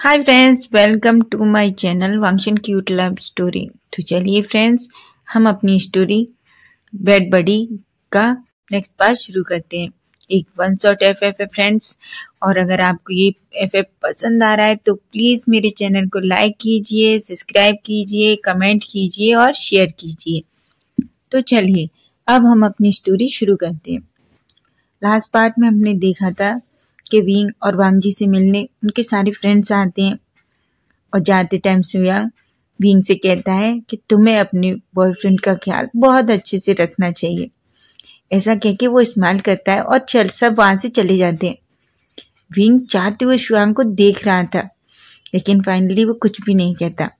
Hi friends, welcome to my channel वांगशन cute love story. तो चलिए फ्रेंड्स, हम अपनी स्टोरी बेड बडी का नेक्स्ट पार्ट शुरू करते हैं। एक वन शॉट एफएफ है फ्रेंड्स, और अगर आपको ये एफएफ पसंद आ रहा है तो प्लीज़ मेरे चैनल को लाइक कीजिए, सब्सक्राइब कीजिए, कमेंट कीजिए और शेयर कीजिए। तो चलिए अब हम अपनी स्टोरी शुरू करते हैं। लास्ट पार्ट में हमने देखा था कि विंग और वांगजी से मिलने उनके सारे फ्रेंड्स आते हैं और जाते टाइम सुयांग विंग से कहता है कि तुम्हें अपने बॉयफ्रेंड का ख्याल बहुत अच्छे से रखना चाहिए। ऐसा कह के वो स्माइल करता है और सब वहां से चले जाते हैं। विंग चाहते हुए सुयांग को देख रहा था, लेकिन फाइनली वो कुछ भी नहीं कहता।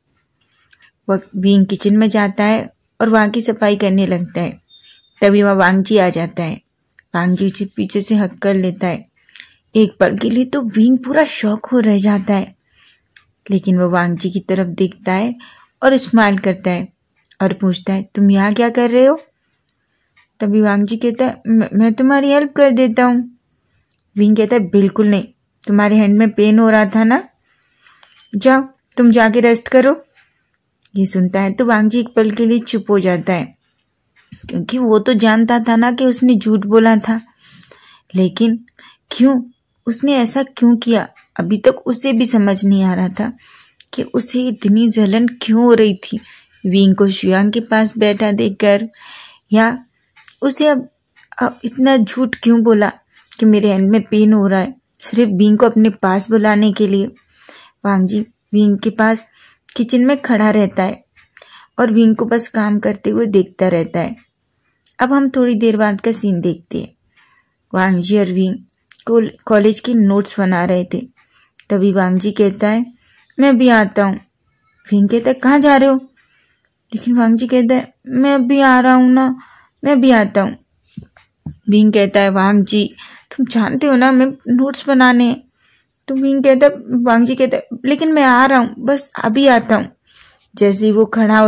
वह विंग किचन में जाता है और वहां की सफाई करने लगता है। तभी वह वांगजी आ जाता है। वांगजी उसे पीछे से हक कर लेता है। एक पल के लिए तो विंग पूरा शॉक हो रह जाता है, लेकिन वो वांगजी की तरफ देखता है और स्माइल करता है और पूछता है, तुम यहाँ क्या कर रहे हो? तभी वांगजी कहता है, मैं तुम्हारी हेल्प कर देता हूँ। विंग कहता है, बिल्कुल नहीं, तुम्हारे हैंड में पेन हो रहा था ना, जाओ तुम जाके रेस्ट करो। ये सुनता है तो वांगजी एक पल के लिए चुप हो जाता है, क्योंकि वो तो जानता था ना कि उसने झूठ बोला था, लेकिन क्यों उसने ऐसा क्यों किया अभी तक उसे भी समझ नहीं आ रहा था कि उसे इतनी जलन क्यों हो रही थी विंग को सुयांग के पास बैठा देखकर, या उसे अब इतना झूठ क्यों बोला कि मेरे हैंड में पेन हो रहा है, सिर्फ विंग को अपने पास बुलाने के लिए। वांगजी विंग के पास किचन में खड़ा रहता है और विंग को बस काम करते हुए देखता रहता है। अब हम थोड़ी देर बाद का सीन देखते हैं। वांगजी और विंग कॉलेज के नोट्स बना रहे थे। तभी वांगजी कहता है, मैं भी आता हूँ। विंग कहता है, कहाँ जा रहे हो? लेकिन वांगजी कहता है, मैं अभी आ रहा हूँ ना, मैं भी आता हूँ। विंग कहता है, वांगजी तुम जानते हो ना मैं नोट्स बनाने हैं। तो वांगजी कहता है, लेकिन मैं आ रहा हूँ, बस अभी आता हूँ। जैसे ही वो खड़ा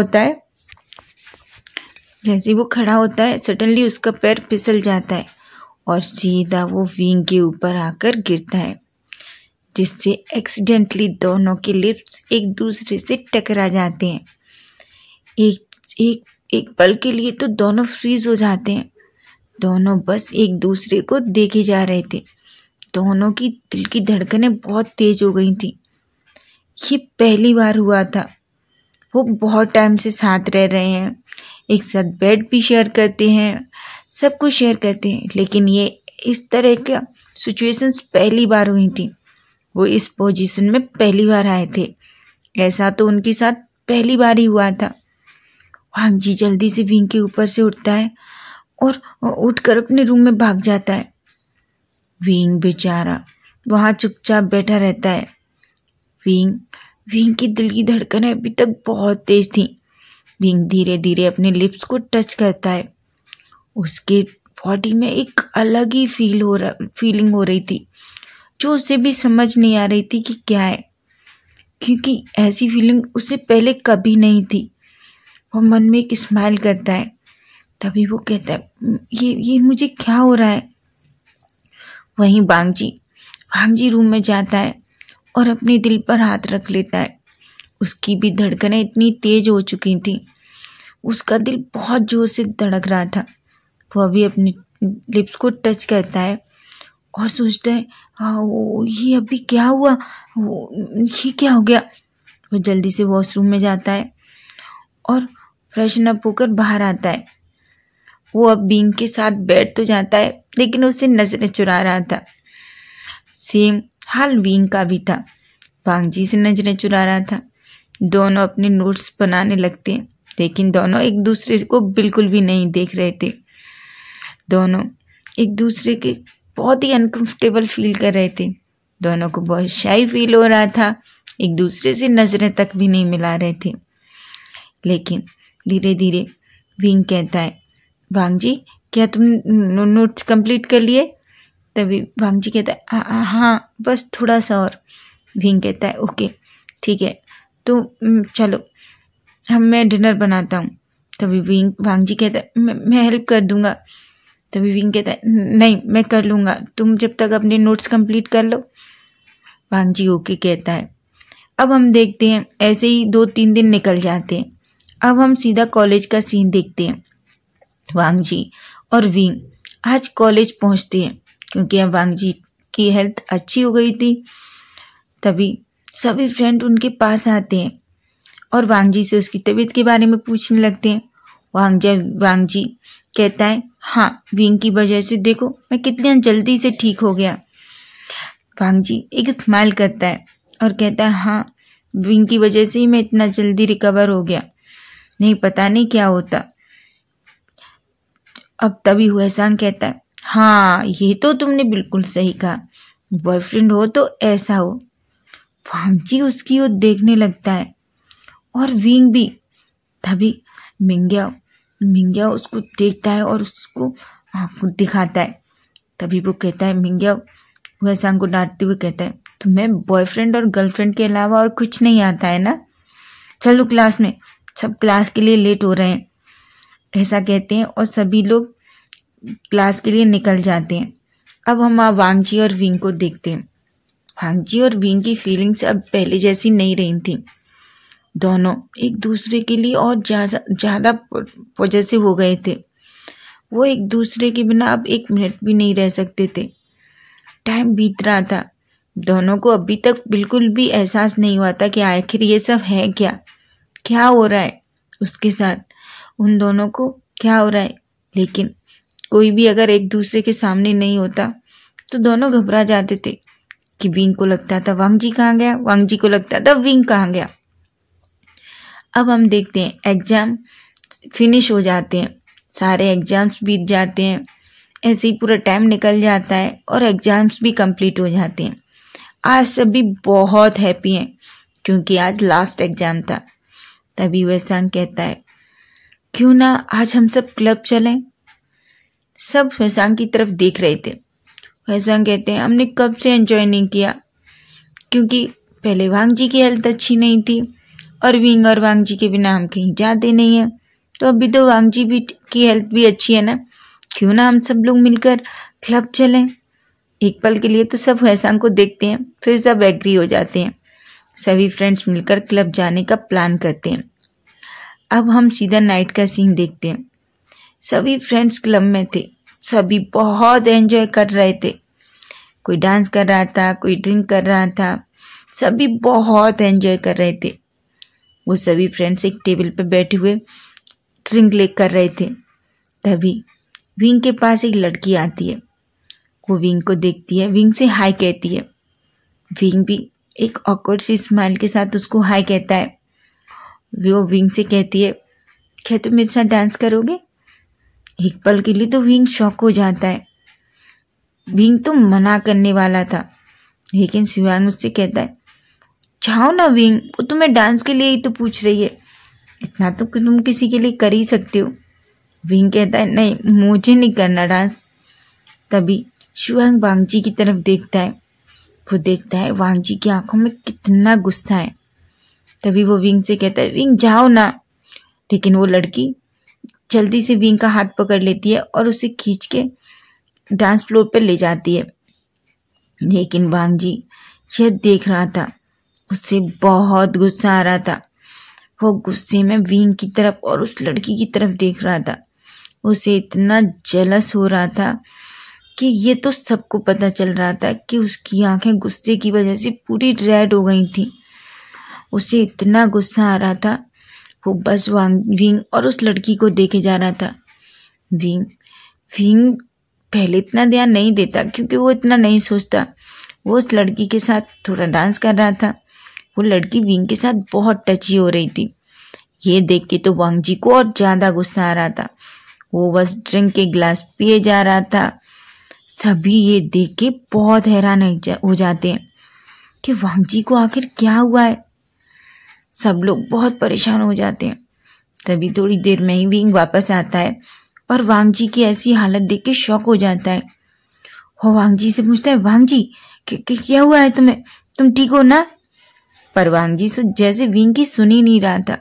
होता है सडनली उसका पैर फिसल जाता है और सीधा वो विंग के ऊपर आकर गिरता है, जिससे एक्सीडेंटली दोनों के लिप्स एक दूसरे से टकरा जाते हैं। एक पल के लिए तो दोनों फ्रीज हो जाते हैं। दोनों बस एक दूसरे को देखे जा रहे थे। दोनों की दिल की धड़कनें बहुत तेज हो गई थी। ये पहली बार हुआ था। वो बहुत टाइम से साथ रह रहे हैं, एक साथ बेड भी शेयर करते हैं, सब कुछ शेयर करते हैं, लेकिन ये इस तरह का सिचुएशंस पहली बार हुई थी। वो इस पोजीशन में पहली बार आए थे। ऐसा तो उनके साथ पहली बार ही हुआ था। वांगजी जल्दी से विंग के ऊपर से उठता है और उठकर अपने रूम में भाग जाता है। विंग बेचारा वहाँ चुपचाप बैठा रहता है। विंग की दिल की धड़कनें अभी तक बहुत तेज थी। विंग धीरे धीरे अपने लिप्स को टच करता है। उसके बॉडी में एक अलग ही फीलिंग हो रही थी, जो उसे भी समझ नहीं आ रही थी कि क्या है, क्योंकि ऐसी फीलिंग उससे पहले कभी नहीं थी। वो मन में एक स्माइल करता है। तभी वो कहता है, ये मुझे क्या हो रहा है? वहीं वांगजी रूम में जाता है और अपने दिल पर हाथ रख लेता है। उसकी भी धड़कनें इतनी तेज हो चुकी थी, उसका दिल बहुत जोर से धड़क रहा था। वो अभी अपने लिप्स को टच करता है और सोचता है, ये अभी क्या हुआ, ये क्या हो गया? वो जल्दी से वॉशरूम में जाता है और फ्रेशन अप होकर बाहर आता है। वो अब विंग के साथ बैठ तो जाता है, लेकिन उसे नजरें चुरा रहा था। सेम हाल विंग का भी था, वांगजी से नजरें चुरा रहा था। दोनों अपने नोट्स बनाने लगते हैं, लेकिन दोनों एक दूसरे को बिल्कुल भी नहीं देख रहे थे। दोनों एक दूसरे के बहुत ही अनकंफर्टेबल फील कर रहे थे। दोनों को बहुत शाई फील हो रहा था, एक दूसरे से नजरें तक भी नहीं मिला रहे थे। लेकिन धीरे धीरे विंग कहता है, वांगजी क्या तुम नोट्स कंप्लीट कर लिए? तभी वांगजी कहता है, हाँ बस थोड़ा सा और। विंग कहता है, ओके ठीक है, तो चलो मैं डिनर बनाता हूँ। तभी वांगजी कहता है, मैं हेल्प कर दूंगा। तभी विंग कहता है, नहीं मैं कर लूँगा, तुम जब तक अपने नोट्स कंप्लीट कर लो। वांगजी ओके कहता है। अब हम देखते हैं ऐसे ही 2-3 दिन निकल जाते हैं। अब हम सीधा कॉलेज का सीन देखते हैं। वांगजी और विंग आज कॉलेज पहुंचते हैं क्योंकि अब वांगजी की हेल्थ अच्छी हो गई थी। तभी सभी फ्रेंड उनके पास आते हैं और वांगजी से उसकी तबीयत के बारे में पूछने लगते हैं। वांगजी कहता है, हाँ, विंग की वजह से देखो मैं कितनी जल्दी से ठीक हो गया। वांगजी एक स्माइल करता है और कहता है, हाँ, विंग की वजह से ही मैं इतना जल्दी रिकवर हो गया, नहीं पता नहीं क्या होता। अब तभी हुएसांग कहता है, हाँ, ये तो तुमने बिल्कुल सही कहा, बॉयफ्रेंड हो तो ऐसा हो। वांगजी उसकी ओर देखने लगता है और विंग भी। तभी मिंग्या उसको देखता है और उसको आंखों दिखाता है। तभी वो कहता है, मिंग्या हुएसांग को डांटते हुए कहता है, तुम्हें बॉयफ्रेंड और गर्लफ्रेंड के अलावा और कुछ नहीं आता है ना, चलो क्लास में, सब क्लास के लिए लेट हो रहे हैं। ऐसा कहते हैं और सभी लोग क्लास के लिए निकल जाते हैं। अब हम वांगजी और विंग को देखते हैं। वांगजी और विंग की फीलिंग्स अब पहले जैसी नहीं रही थी। दोनों एक दूसरे के लिए और ज़्यादा पॉजिटिव हो गए थे। वो एक दूसरे के बिना अब 1 मिनट भी नहीं रह सकते थे। टाइम बीत रहा था, दोनों को अभी तक बिल्कुल भी एहसास नहीं हुआ था कि आखिर ये सब है क्या हो रहा है उसके साथ, उन दोनों को क्या हो रहा है। लेकिन कोई भी अगर एक दूसरे के सामने नहीं होता तो दोनों घबरा जाते थे कि विंग को लगता था वांगजी कहाँ गया, वांगजी को लगता था विंग कहाँ गया। अब हम देखते हैं एग्जाम फिनिश हो जाते हैं, सारे एग्जाम्स बीत जाते हैं, ऐसे ही पूरा टाइम निकल जाता है और एग्जाम्स भी कंप्लीट हो जाते हैं। आज सभी बहुत हैप्पी हैं क्योंकि आज लास्ट एग्जाम था। तभी हुएसांग कहता है, क्यों ना आज हम सब क्लब चलें। सब हुएसांग की तरफ देख रहे थे। हुएसांग कहते हैं, हमने कब से एंजॉय नहीं किया क्योंकि पहले वांगजी की हेल्थ अच्छी नहीं थी और विंग और वांगजी के बिना हम कहीं जाते नहीं हैं, तो अभी तो वांगजी भी की हेल्थ भी अच्छी है ना, क्यों ना हम सब लोग मिलकर क्लब चलें। एक पल के लिए तो सब हुएसांग को देखते हैं, फिर सब एग्री हो जाते हैं। सभी फ्रेंड्स मिलकर क्लब जाने का प्लान करते हैं। अब हम सीधा नाइट का सीन देखते हैं। सभी फ्रेंड्स क्लब में थे, सभी बहुत एंजॉय कर रहे थे। कोई डांस कर रहा था, कोई ड्रिंक कर रहा था, सभी बहुत एंजॉय कर रहे थे। वो सभी फ्रेंड्स एक टेबल पर बैठे हुए ड्रिंक ले कर रहे थे। तभी विंग के पास एक लड़की आती है। वो विंग को देखती है, विंग से हाय कहती है। विंग भी एक ऑकवर्ड सी स्माइल के साथ उसको हाय कहता है। वो विंग से कहती है, क्या तुम मेरे साथ डांस करोगे। एक पल के लिए तो विंग शॉक हो जाता है। विंग तो मना करने वाला था, लेकिन शिवांग उससे कहता है, जाओ ना विंग, वो तुम्हें डांस के लिए ही तो पूछ रही है, इतना तो तुम किसी के लिए कर ही सकते हो। विंग कहता है, नहीं, मुझे नहीं करना डांस। तभी शिवांग वांगजी की तरफ देखता है। वो देखता है वांगजी की आंखों में कितना गुस्सा है। तभी वो विंग से कहता है, विंग जाओ ना। लेकिन वो लड़की जल्दी से विंग का हाथ पकड़ लेती है और उसे खींच के डांस फ्लोर पर ले जाती है। लेकिन वांगजी यह देख रहा था, उससे बहुत गुस्सा आ रहा था। वो गुस्से में विंग की तरफ और उस लड़की की तरफ देख रहा था। उसे इतना जेलस हो रहा था कि ये तो सबको पता चल रहा था कि उसकी आंखें गुस्से की वजह से पूरी रेड हो गई थी। उसे इतना गुस्सा आ रहा था, वो बस विंग और उस लड़की को देखे जा रहा था। विंग पहले इतना ध्यान नहीं देता क्योंकि वो इतना नहीं सोचता। वो उस लड़की के साथ थोड़ा डांस कर रहा था। वो लड़की विंग के साथ बहुत टची हो रही थी। ये देख के तो वांगजी को और ज्यादा गुस्सा आ रहा था। वो बस ड्रिंक के गिलास पिए जा रहा था। सभी ये देख के बहुत हैरान हो जाते हैं कि वांगजी को आखिर क्या हुआ है। सब लोग बहुत परेशान हो जाते हैं। तभी थोड़ी देर में ही विंग वापस आता है और वांगजी की ऐसी हालत देख के शॉक हो जाता है। वो वांगजी से पूछता है, वांगजी क्या हुआ है तुम्हें, तुम ठीक हो ना। पर वांगजी जैसे विंग की सुन ही नहीं रहा था।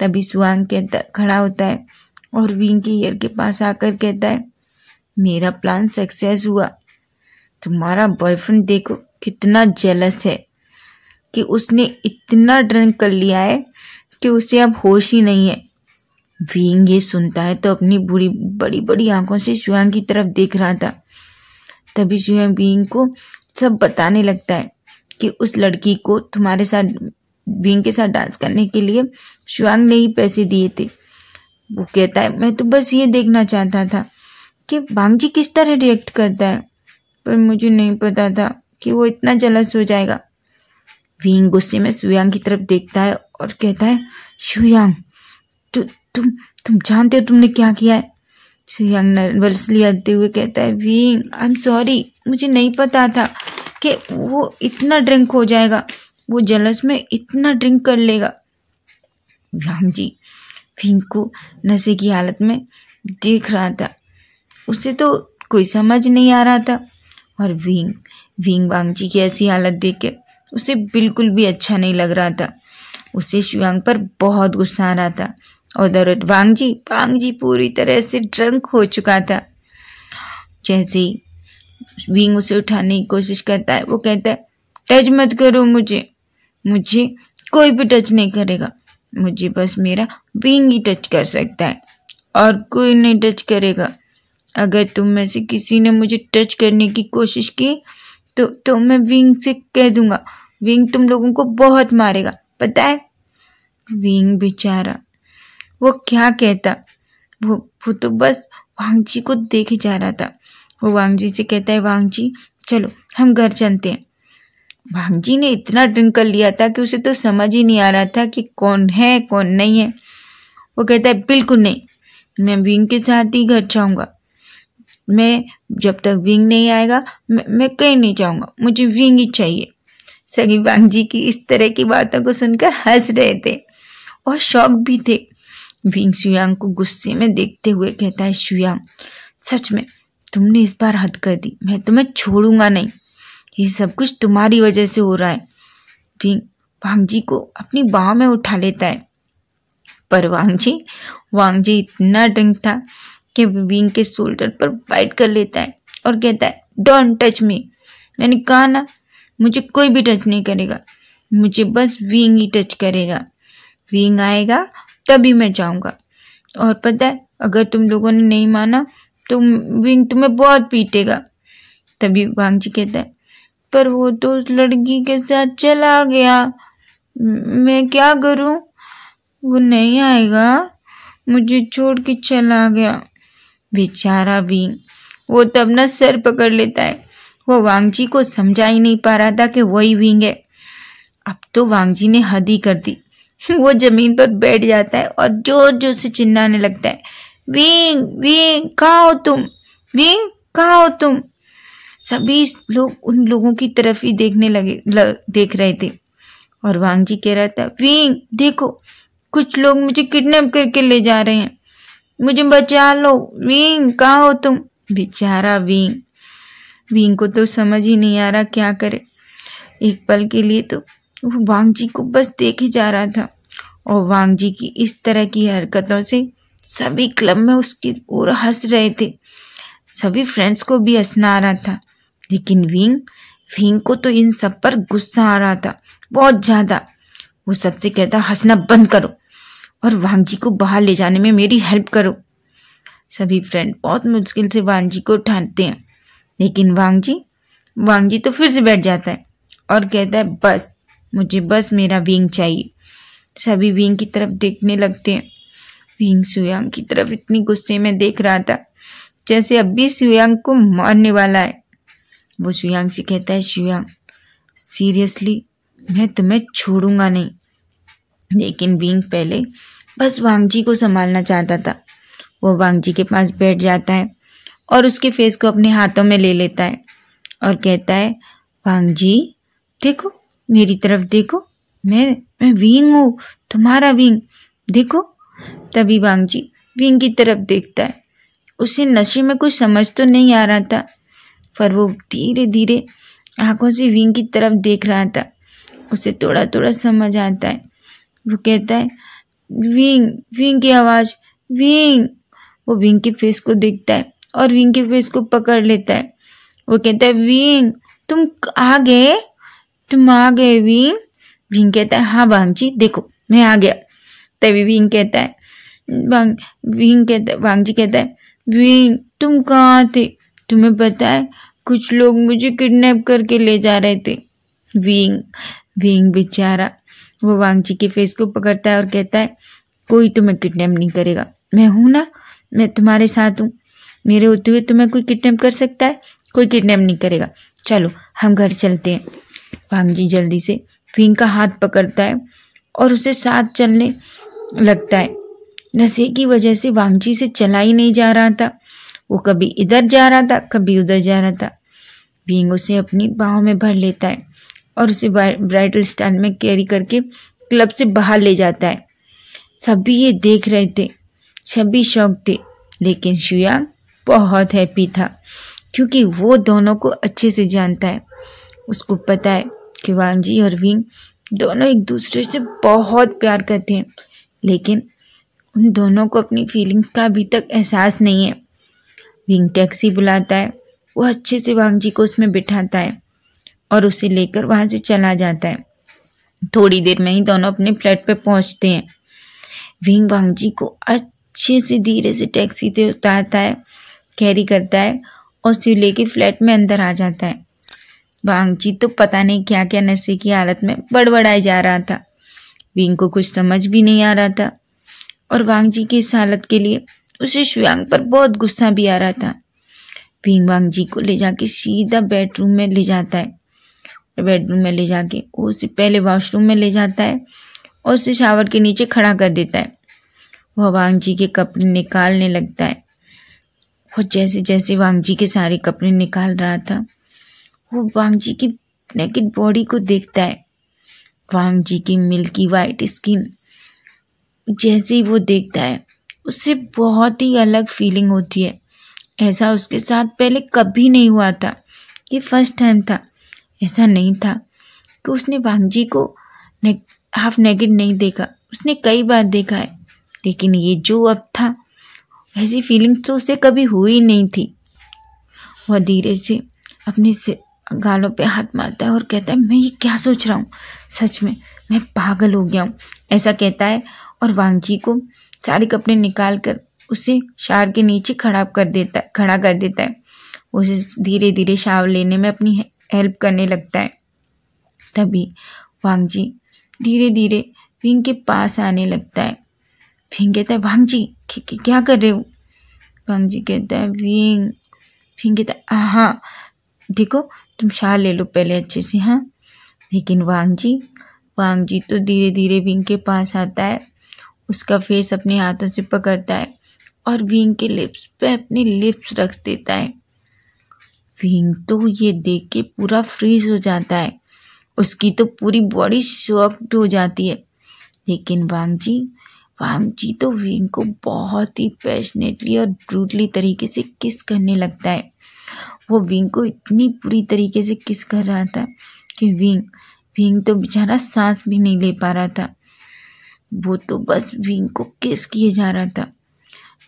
तभी सुआंग खड़ा होता है और विंग के ईयर के पास आकर कहता है, मेरा प्लान सक्सेस हुआ। तुम्हारा बॉयफ्रेंड देखो कितना जेलस है। कि उसने इतना ड्रिंक कर लिया है कि उसे अब होश ही नहीं है। विंग ये सुनता है तो अपनी बड़ी बड़ी बड़ी आंखों से शुयांग की तरफ देख रहा था। तभी शुयांग विंग को सब बताने लगता है कि उस लड़की को तुम्हारे साथ विंग के साथ डांस करने के लिए शुयांग ने ही पैसे दिए थे। वो कहता है मैं तो बस ये देखना चाहता था कि वांग जी किस तरह रिएक्ट करता है, पर मुझे नहीं पता था कि वो इतना जलस हो जाएगा। विंग गुस्से में शुयांग की तरफ देखता है और कहता है शुयांग तुम जानते हो तुमने क्या किया है? शुयांग नर्वसली हंसते हुए कहता है विंग आई एम सॉरी, मुझे नहीं पता था कि वो इतना ड्रिंक हो जाएगा, वो जलस में इतना ड्रिंक कर लेगा। वांग जी विंग को नशे की हालत में देख रहा था, उसे तो कोई समझ नहीं आ रहा था। और विंग वांग जी की ऐसी हालत देख के उसे बिल्कुल भी अच्छा नहीं लग रहा था। उसे शुयांग पर बहुत गुस्सा आ रहा था। और वांग जी पूरी तरह से ड्रंक हो चुका था। जैसे ही विंग उसे उठाने की कोशिश करता है वो कहता है टच मत करो मुझे कोई भी टच नहीं करेगा, मुझे बस मेरा विंग ही टच कर सकता है और कोई नहीं टच करेगा। अगर तुम में से किसी ने मुझे टच करने की कोशिश की तो मैं विंग से कह दूंगा, विंग तुम लोगों को बहुत मारेगा, पता है। विंग बेचारा वो क्या कहता, वो तो बस वांग जी को देखे जा रहा था। वो वांग जी से कहता है वांग जी चलो हम घर चलते हैं। वांग जी ने इतना ड्रिंक कर लिया था कि उसे तो समझ ही नहीं आ रहा था कि कौन है कौन नहीं है। वो कहता है बिल्कुल नहीं, मैं विंग के साथ ही घर जाऊंगा, मैं जब तक विंग नहीं आएगा मैं कहीं नहीं जाऊंगा, मुझे विंग ही चाहिए। सभी वांग जी की इस तरह की बातों को सुनकर हंस रहे थे और शॉक भी थे। विंग शुयांग को गुस्से में देखते हुए कहता है शुयांग सच में तुमने इस बार हद कर दी, मैं तुम्हें छोड़ूंगा नहीं, ये सब कुछ तुम्हारी वजह से हो रहा है। विंग वांग जी को अपनी बाह में उठा लेता है, पर वांग जी इतना ड्रिंक था कि विंग के शोल्डर पर बाइट कर लेता है और कहता है डोंट टच मी, मैंने कहा ना मुझे कोई भी टच नहीं करेगा, मुझे बस विंग ही टच करेगा, विंग आएगा तभी मैं जाऊंगा। और पता है अगर तुम लोगों ने नहीं माना तो विंग तुम्हें बहुत पीटेगा। तभी वांग जी कहता है पर वो तो उस लड़की के साथ चला गया, मैं क्या करूं, वो नहीं आएगा, मुझे छोड़ के चला गया। बेचारा विंग वो तब ना सर पकड़ लेता है, वो वांग जी को समझा ही नहीं पा रहा था कि वही विंग है। अब तो वांग जी ने हद ही कर दी, वो जमीन पर बैठ जाता है और जोर जोर से चिल्लाने लगता है विंग कहाँ हो तुम, विंग कहाँ हो तुम। सभी लोग उन लोगों की तरफ ही देख रहे थे और वांग जी कह रहा था विंग देखो कुछ लोग मुझे किडनैप करके ले जा रहे हैं, मुझे बचा लो, विंग कहाँ हो तुम। बेचारा विंग को तो समझ ही नहीं आ रहा क्या करे। एक पल के लिए तो वो वांग जी को बस देखे जा रहा था और वांग जी की इस तरह की हरकतों से सभी क्लब में उसकी पूरा हंस रहे थे, सभी फ्रेंड्स को भी हंसना आ रहा था। लेकिन विंग को तो इन सब पर गुस्सा आ रहा था बहुत ज्यादा। वो सबसे कहता हंसना बंद करो और वांग जी को बाहर ले जाने में मेरी हेल्प करो। सभी फ्रेंड बहुत मुश्किल से वांग जी को उठाते हैं, लेकिन वांग जी तो फिर से बैठ जाता है और कहता है बस मुझे बस मेरा विंग चाहिए। सभी विंग की तरफ देखने लगते हैं। विंग शुयांग की तरफ इतनी गुस्से में देख रहा था जैसे अब भी शुयांग को मारने वाला है। वो शुयांग से कहता है शुयांग सीरियसली मैं तुम्हें छोड़ूंगा नहीं। लेकिन विंग पहले बस वांग जी को संभालना चाहता था। वो वांग जी के पास बैठ जाता है और उसके फेस को अपने हाथों में ले लेता है और कहता है वांग जी देखो मेरी तरफ देखो, मैं विंग हूँ, तुम्हारा विंग, देखो। तभी वांग जी विंग की तरफ देखता है। उसे नशे में कुछ समझ तो नहीं आ रहा था, पर वो धीरे धीरे आंखों से विंग की तरफ देख रहा था। उसे थोड़ा थोड़ा समझ आता है। वो कहता है विंग की आवाज़, विंग। वो विंग के फेस को देखता है और विंग के फेस को पकड़ लेता है। वो कहता है विंग तुम आ गए विंग, विंग कहाँ हो तुम, विंग कहाँ हो तुम। सभी फ्रेंड बहुत मुश्किल से वांग जी को उठाते हैं। लेकिन वांग जी विंग कहता है हाँ वांग जी देखो मैं आ गया। तभी विंग कहता है वांग जी कहता है विंग तुम कहाँ थे? तुम्हें पता है कुछ लोग मुझे किडनैप करके ले जा रहे थे। विंग बेचारा वो वांग जी के फेस को पकड़ता है और कहता है कोई तुम्हें किडनैप नहीं करेगा, मैं हूं ना, मैं तुम्हारे साथ हूँ। मेरे होते हुए तुम्हें कोई किडनैप कर सकता है? कोई किडनैप नहीं करेगा, चलो हम घर चलते हैं। वांग जी जल्दी से विंग का हाथ पकड़ता है और उसे साथ चलने लगता है। नशे की वजह से वांग जी से चला ही नहीं जा रहा था। वो कभी इधर जा रहा था कभी उधर जा रहा था। विंग उसे अपनी बाहों में भर लेता है और उसे ब्राइडल स्टैंड में कैरी करके क्लब से बाहर ले जाता है। सभी ये देख रहे थे, सभी शौक थे, लेकिन शुयांग बहुत हैप्पी था क्योंकि वो दोनों को अच्छे से जानता है। उसको पता है कि वांग जी और विंग दोनों एक दूसरे से बहुत प्यार करते हैं, लेकिन उन दोनों को अपनी फीलिंग्स का अभी तक एहसास नहीं है। विंग टैक्सी बुलाता है, वो अच्छे से वांग जी को उसमें बिठाता है और उसे लेकर वहां से चला जाता है। थोड़ी देर में ही दोनों अपने फ्लैट पे पहुंचते हैं। विंग वांग जी को अच्छे से धीरे से टैक्सी से उतारता है, कैरी करता है और उसे लेके फ्लैट में अंदर आ जाता है। वांग जी तो पता नहीं क्या क्या नशे की हालत में बड़बड़ाए जा रहा था। विंग को कुछ समझ भी नहीं आ रहा था और वांग जी की इस हालत के लिए उसे शुयांग पर बहुत गुस्सा भी आ रहा था। विंग वांग जी को ले जाके सीधा बेडरूम में ले जाता है। बेडरूम में ले जाके उसे पहले वॉशरूम में ले जाता है और उसे शावर के नीचे खड़ा कर देता है। वह वांग जी के कपड़े निकालने लगता है। वो जैसे जैसे वांग जी के सारे कपड़े निकाल रहा था, वो वांग जी की नेकेड बॉडी को देखता है। वांग जी की मिल्की वाइट स्किन जैसे ही वो देखता है, उससे बहुत ही अलग फीलिंग होती है। ऐसा उसके साथ पहले कभी नहीं हुआ था, ये फर्स्ट टाइम था। ऐसा नहीं था कि उसने वांग जी को हाफ नेकेड नहीं देखा, उसने कई बार देखा है, लेकिन ये जो अब था, ऐसी फीलिंग तो उसे कभी हुई नहीं थी। वह धीरे से अपने गालों पे हाथ मारता है और कहता है मैं ये क्या सोच रहा हूँ, सच में मैं पागल हो गया हूँ, ऐसा कहता है। और वांग जी को सारे कपड़े निकाल कर उसे शावर के नीचे खड़ा कर देता है। उसे धीरे धीरे शावर लेने में अपनी हेल्प करने लगता है। तभी वांग जी धीरे धीरे विंग के पास आने लगता है। विंग कहता है वांग जी क्या कर रहे हो? वांग जी कहता है विंग कहता है हाँ देखो तुम शावर ले लो पहले अच्छे से, हाँ। लेकिन वांग जी तो धीरे धीरे विंग के पास आता है, उसका फेस अपने हाथों से पकड़ता है और विंग के लिप्स पे अपने लिप्स रख देता है। विंग तो ये देख के पूरा फ्रीज हो जाता है, उसकी तो पूरी बॉडी शॉक्ड हो जाती है। लेकिन वांग जी तो विंग को बहुत ही पैशनेटली और ब्रूटली तरीके से किस करने लगता है। वो विंग को इतनी बुरी तरीके से किस कर रहा था कि विंग तो बेचारा सांस भी नहीं ले पा रहा था। वो तो बस विंग को किस किए जा रहा था।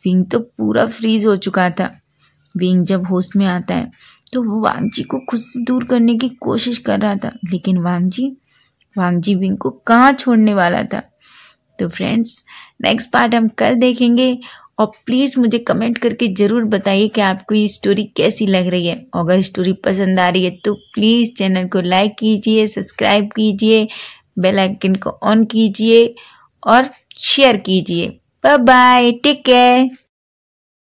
विंग तो पूरा फ्रीज हो चुका था। विंग जब होश में आता है तो वो वांग जी को खुद से दूर करने की कोशिश कर रहा था, लेकिन वांग जी विंग को कहाँ छोड़ने वाला था। तो फ्रेंड्स नेक्स्ट पार्ट हम कल देखेंगे और प्लीज़ मुझे कमेंट करके ज़रूर बताइए कि आपको ये स्टोरी कैसी लग रही है। अगर स्टोरी पसंद आ रही है तो प्लीज़ चैनल को लाइक कीजिए, सब्सक्राइब कीजिए, बेल आइकन को ऑन कीजिए और शेयर कीजिए। Bye bye, take care.